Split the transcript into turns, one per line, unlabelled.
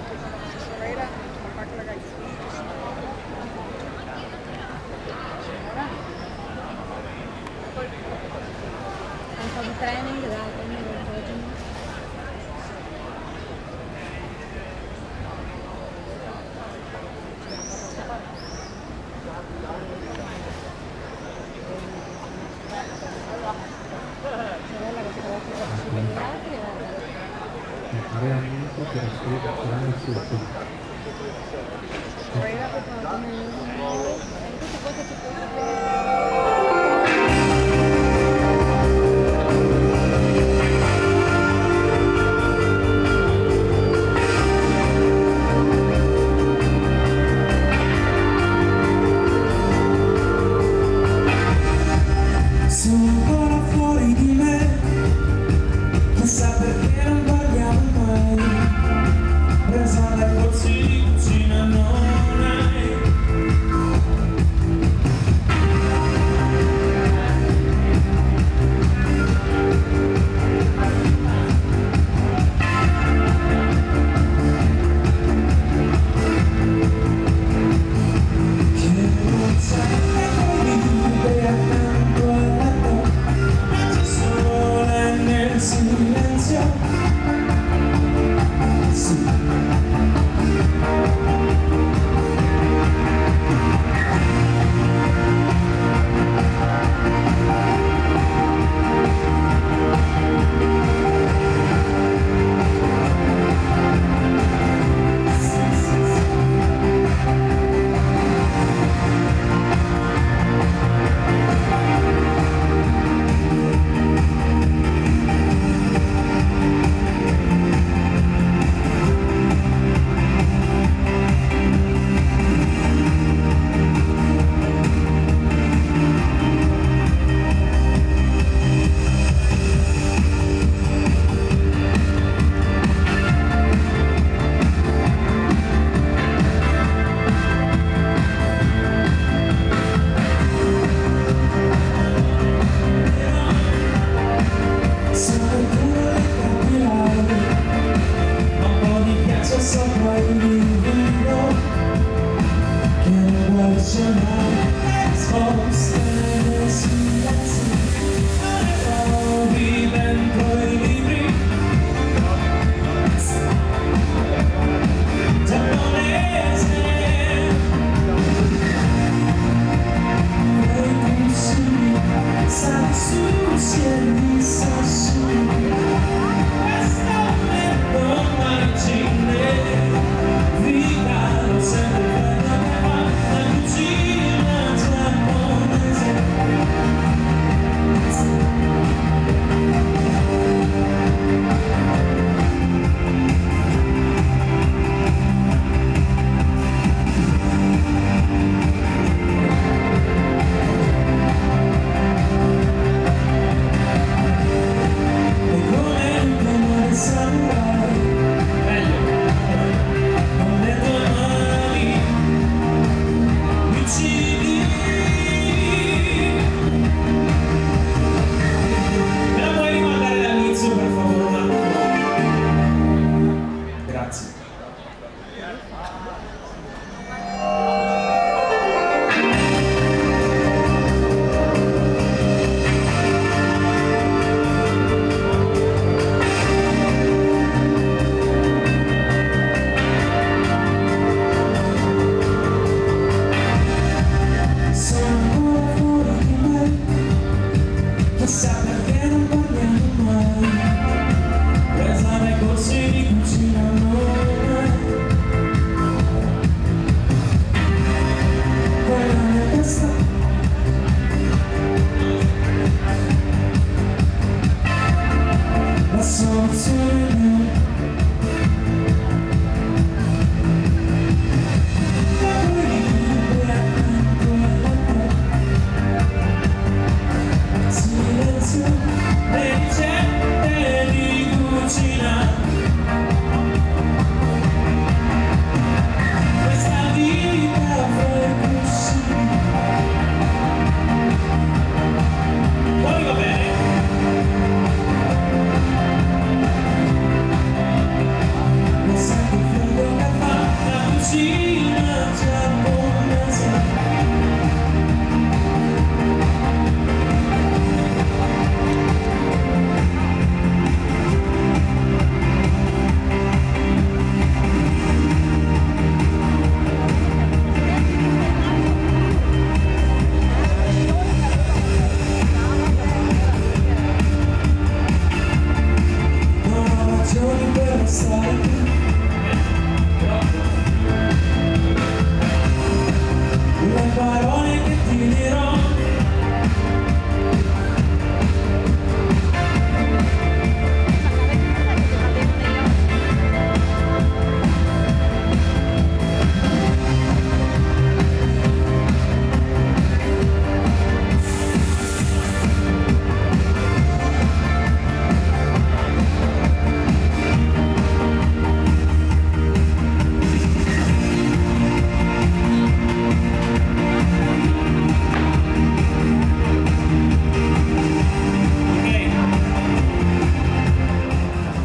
Un po' di training da prendere un po' di... Sorella che si trova più facile degli altri,
Realmente per essere grande sotto.
sorella che fa come tutte cose che puoi
Sono ancora fuori di me, chissà perché non parliamo mai, presa dai pozzi di cucina non hai. Che non sai come vivere accanto alla tua, ma ci sola nel silenzio. Sì. Sopra il livido che non vuole suonare esposta nel silenzio, ma le trovi dentro i libri giapponese, nei cuscini sali sushi e gli sashimi, questo momento margine. Chissà perché non parliamo mai, presa dai corsi di cucina non quella mia testa. La soluzione